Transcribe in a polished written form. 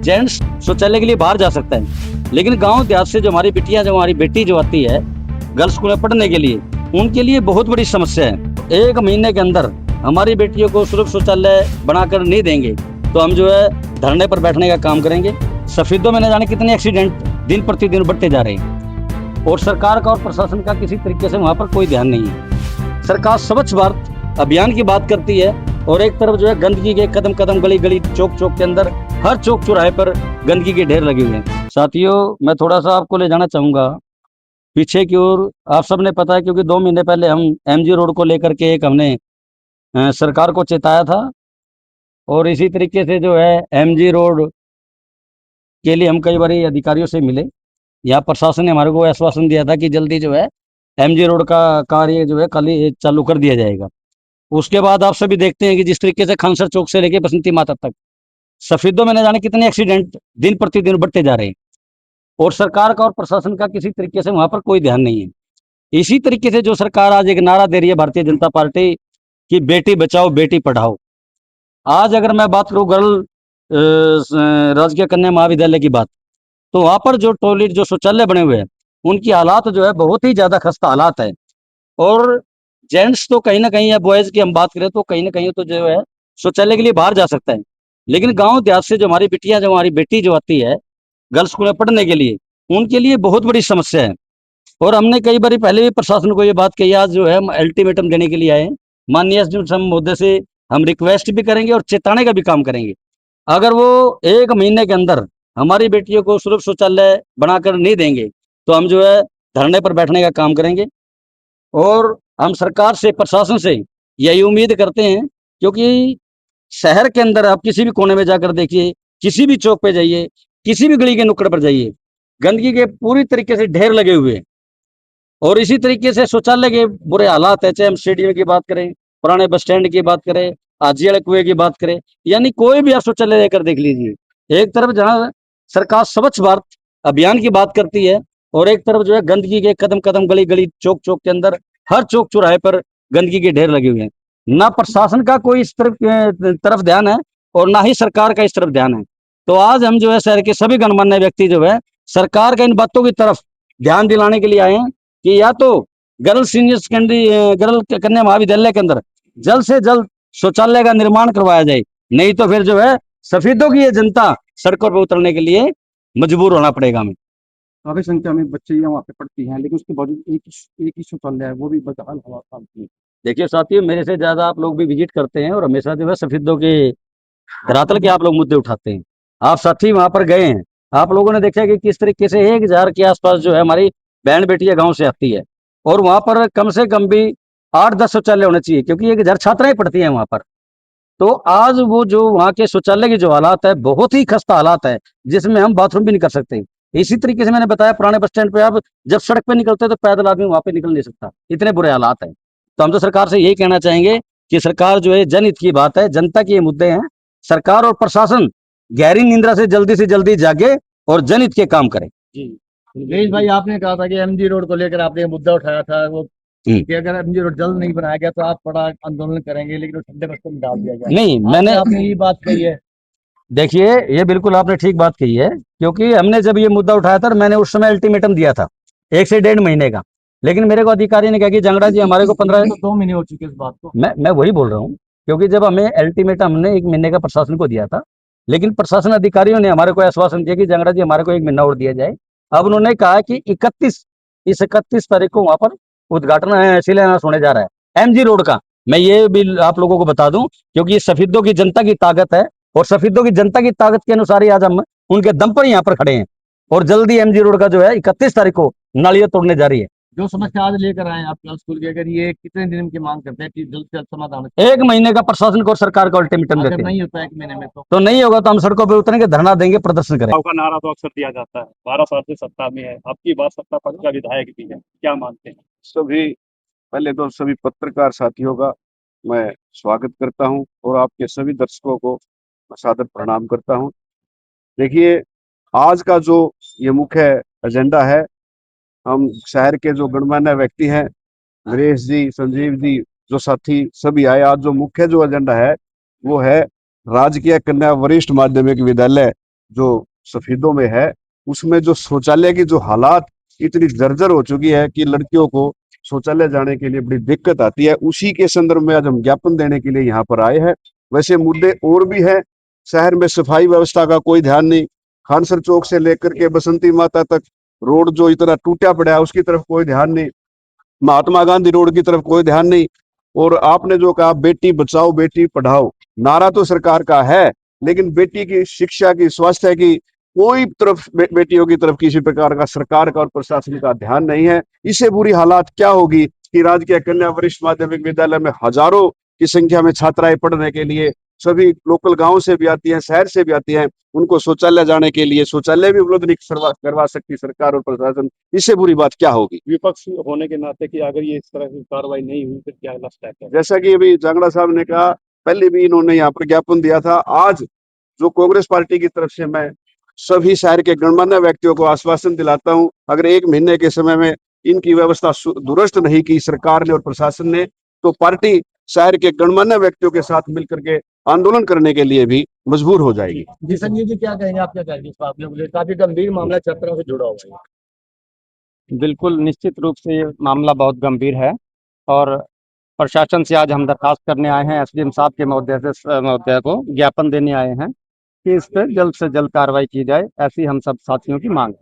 Gents शौचालय के लिए बाहर जा सकता है, लेकिन गांव देहात से जो हमारी बिटियां, जो हमारी बेटी जो आती है गर्ल्स स्कूल में पढ़ने के लिए, उनके लिए बहुत बड़ी समस्या है। 1 महीने के अंदर हमारी बेटियों को सुलभ शौचालय बनाकर नहीं देंगे तो हम जो है धरने पर बैठने का काम करेंगे। सफेदों में न जाने कितने एक्सीडेंट दिन प्रतिदिन बढ़ते जा रहे हैं और सरकार का और प्रशासन का किसी तरीके से वहां पर कोई ध्यान नहीं है। सरकार स्वच्छ भारत अभियान की बात करती है और एक तरफ जो है गंदगी के कदम कदम, गली गली, चौक चौक के अंदर, हर चौक चौराहे पर गंदगी के ढेर लगे हुए हैं। साथियों, मैं थोड़ा सा आपको ले जाना चाहूँगा पीछे की ओर। आप सबने पता है क्योंकि 2 महीने पहले हम एमजी रोड को लेकर के एक हमने सरकार को चेताया था और इसी तरीके से जो है एमजी रोड के लिए हम कई बार अधिकारियों से मिले। यहाँ प्रशासन ने हमारे को आश्वासन दिया था कि जल्दी जो है एमजी रोड का कार्य जो है कल ही चालू कर दिया जाएगा। उसके बाद आप सभी देखते हैं कि जिस तरीके से खानसर चौक से लेके बसंती माता तक सफेदों में न जाने कितने एक्सीडेंट दिन प्रतिदिन बढ़ते जा रहे हैं और सरकार का और प्रशासन का किसी तरीके से वहां पर कोई ध्यान नहीं है। इसी तरीके से जो सरकार आज एक नारा दे रही है भारतीय जनता पार्टी कि बेटी बचाओ बेटी पढ़ाओ। आज अगर मैं बात करूं गर्ल राजकीय कन्या महाविद्यालय की बात, तो वहां पर जो टॉयलेट, जो शौचालय बने हुए हैं, उनकी हालात जो है बहुत ही ज्यादा खस्ता हालात है। और जेंट्स तो कहीं ना कहीं, या बॉयज की हम बात करें तो कहीं ना कहीं तो जो है शौचालय के लिए बाहर जा सकता है, लेकिन गांव देहात से जो हमारी बिटियां, जो हमारी बेटी जो आती है गर्ल्स स्कूल में पढ़ने के लिए, उनके लिए बहुत बड़ी समस्या है। और हमने कई बार पहले भी प्रशासन को ये बात कही, आज जो है हम अल्टीमेटम देने के लिए आए हैं। माननीय एसडीएम महोदय से हम रिक्वेस्ट भी करेंगे और चेताने का भी काम करेंगे। अगर वो 1 महीने के अंदर हमारी बेटियों को सुलभ शौचालय बनाकर नहीं देंगे तो हम जो है धरने पर बैठने का काम करेंगे। और हम सरकार से, प्रशासन से यही उम्मीद करते हैं, क्योंकि शहर के अंदर आप किसी भी कोने में जाकर देखिए, किसी भी चौक पे जाइए, किसी भी गली के नुक्कड़ पर जाइए, गंदगी के पूरी तरीके से ढेर लगे हुए हैं। और इसी तरीके से शौचालय के बुरे हालात है, चाहे हम स्टेडियम की बात करें, पुराने बस स्टैंड की बात करें, आजियाल कुएं की बात करें, यानी कोई भी आप शौचालय लेकर देख लीजिए। एक तरफ जहाँ सरकार स्वच्छ भारत अभियान की बात करती है और एक तरफ जो है गंदगी के कदम कदम, गली गली, चौक चौक के अंदर, हर चौक चौराहे पर गंदगी के ढेर लगे हुए हैं। ना प्रशासन का कोई इस तरफ ध्यान है और ना ही सरकार का इस तरफ ध्यान है। तो आज हम जो है शहर के सभी गणमान्य व्यक्ति जो है सरकार का इन बातों की तरफ ध्यान दिलाने के लिए आए हैं कि या तो गर्ल सीनियर सेकेंडरी, गर्ल कन्या महाविद्यालय के अंदर जल्द से जल्द शौचालय का निर्माण करवाया जाए, नहीं तो फिर जो है सफेदों की ये जनता सड़कों पर उतरने के लिए मजबूर होना पड़ेगा हमें। काफी संख्या में बच्चे वहाँ पे पढ़ती हैं, लेकिन उसके बावजूद एक ही शौचालय है, वो भी बदहाल हालात में। देखिए साथियों, मेरे से ज्यादा आप लोग भी विजिट करते हैं और हमेशा जो है सफेदों के धरातल के आप लोग मुद्दे उठाते हैं। आप साथी वहां पर गए हैं, आप लोगों ने देखा कि किस तरीके से 1000 के आसपास जो है हमारी बहन बेटियां गांव से आती है और वहां पर कम से कम भी 8-10 शौचालय होने चाहिए, क्योंकि 1000 छात्राएं पढ़ती हैं वहां पर। तो आज वो जो वहाँ के शौचालय की जो हालात है, बहुत ही खस्ता हालात है, जिसमें हम बाथरूम भी नहीं कर सकते। इसी तरीके से मैंने बताया, पुराने बस स्टैंड पे आप जब सड़क पे निकलते तो पैदल आदमी वहां पे निकल नहीं सकता, इतने बुरे हालात हैं। तो हम तो सरकार से यही कहना चाहेंगे कि सरकार जो है, जनहित की बात है, जनता के ये मुद्दे हैं, सरकार और प्रशासन गहरी निंद्रा से जल्दी जागे और जनहित के काम करे। जी देश भाई, आपने कहा था कि एमजी रोड को लेकर आपने मुद्दा उठाया था, वो कि अगर एमजी रोड जल्द नहीं बनाया गया तो आप बड़ा आंदोलन करेंगे, लेकिन वो ठंडे बस्ते में डाल दिया गया। नहीं, मैंने आपने ये बात कही है। देखिए, ये बिल्कुल आपने ठीक बात कही है, क्योंकि हमने जब ये मुद्दा उठाया था, मैंने उस समय अल्टीमेटम दिया था 1 से 1.5 महीने का, लेकिन मेरे को अधिकारी ने कहा कि जंगड़ा जी हमारे को 15 2 महीने हो चुके इस बात को। मैं वही बोल रहा हूँ, क्योंकि जब हमें अल्टीमेटम हमने 1 महीने का प्रशासन को दिया था, लेकिन प्रशासन अधिकारियों ने हमारे को आश्वासन दिया कि जंगड़ा जी हमारे को 1 महीना और दिया जाए। अब उन्होंने कहा कि 31 तारीख को वहां पर उद्घाटन है, शिलान्यास होने जा रहा है एमजी रोड का। मैं ये भी आप लोगों को बता दूं, क्योंकि सफेदों की जनता की ताकत है और सफेदों की जनता की ताकत के अनुसार ही आज हम उनके दम पर यहाँ पर खड़े हैं। और जल्दी एमजी रोड का जो है 31 तारीख को नालियां तोड़ने जा रही है। जो समस्या आज लेकर आए आप स्कूल के, अगर ये कितने दिन की मांग करते हैं कि जल्द से जल्द समाधान? 1 महीने का प्रशासन को और सरकार को अल्टीमेटम देते हैं। नहीं होता 1 महीने में तो नहीं होगा तो हम सड़कों पर उतरेंगे, धरना देंगे, प्रदर्शन करेंगे। का नारा तो अक्सर दिया जाता है, 12 साल से सत्ता में है, आपकी बात सत्ता पक्ष का विधायक भी है, क्या मानते हैं? पहले तो सभी पत्रकार साथियों का मैं स्वागत करता हूं और आपके सभी दर्शकों को सादर प्रणाम करता हूं। देखिए, आज का जो ये मुख्य एजेंडा है, हम शहर के जो गणमान्य व्यक्ति हैं, नरेश जी, संजीव जी, जो साथी सभी आए, आज जो मुख्य जो एजेंडा है वो है राजकीय कन्या वरिष्ठ माध्यमिक विद्यालय जो सफेदों में है, उसमें जो शौचालय की जो हालात इतनी जर्जर हो चुकी है कि लड़कियों को शौचालय जाने के लिए बड़ी दिक्कत आती है, उसी के संदर्भ में आज हम ज्ञापन देने के लिए यहाँ पर आए हैं। वैसे मुद्दे और भी हैं। शहर में सफाई व्यवस्था का कोई ध्यान नहीं, खानसर चौक से लेकर के बसंती माता तक रोड जो इतना टूटा पड़ा है उसकी तरफ कोई ध्यान नहीं, महात्मा गांधी रोड की तरफ कोई ध्यान नहीं। और आपने जो कहा बेटी बचाओ बेटी पढ़ाओ, नारा तो सरकार का है, लेकिन बेटी की शिक्षा की, स्वास्थ्य की कोई तरफ बेटियों की तरफ किसी प्रकार का सरकार का और प्रशासन का ध्यान नहीं है। इससे बुरी हालात क्या होगी कि राजकीय कन्या वरिष्ठ माध्यमिक विद्यालय में हजारों की संख्या में छात्राएं पढ़ने के लिए सभी लोकल गांव से भी आती हैं, शहर से भी आती हैं, उनको शौचालय जाने के लिए शौचालय भी उपलब्ध नहीं करवा सकती सरकार और प्रशासन। इससे बुरी बात क्या होगी? विपक्ष होने के नाते कि अगर ये इस तरह की कार्रवाई नहीं हुई फिर क्या लगता है? जैसा कि अभी जांगड़ा साहब ने कहा, पहले भी इन्होंने यहाँ पर ज्ञापन दिया था। आज जो कांग्रेस पार्टी की तरफ से मैं सभी शहर के गणमान्य व्यक्तियों को आश्वासन दिलाता हूं, अगर 1 महीने के समय में इनकी व्यवस्था दुरुस्त नहीं की सरकार ने और प्रशासन ने, तो पार्टी शहर के गणमान्य व्यक्तियों के साथ मिलकर के आंदोलन करने के लिए भी मजबूर हो जाएगी। जी संजय जी क्या कहेंगे, आप क्या कहेंगे इस मामले को लेकर? काफी गंभीर मामला छात्रों से जुड़ा हुआ है। बिल्कुल निश्चित रूप से ये मामला बहुत गंभीर है और प्रशासन से आज हम दरखास्त करने आए हैं, एसडीएम साहब के महोदय को ज्ञापन देने आए हैं कि इस पर जल्द से जल्द कार्रवाई की जाए, ऐसी हम सब साथियों की मांग है।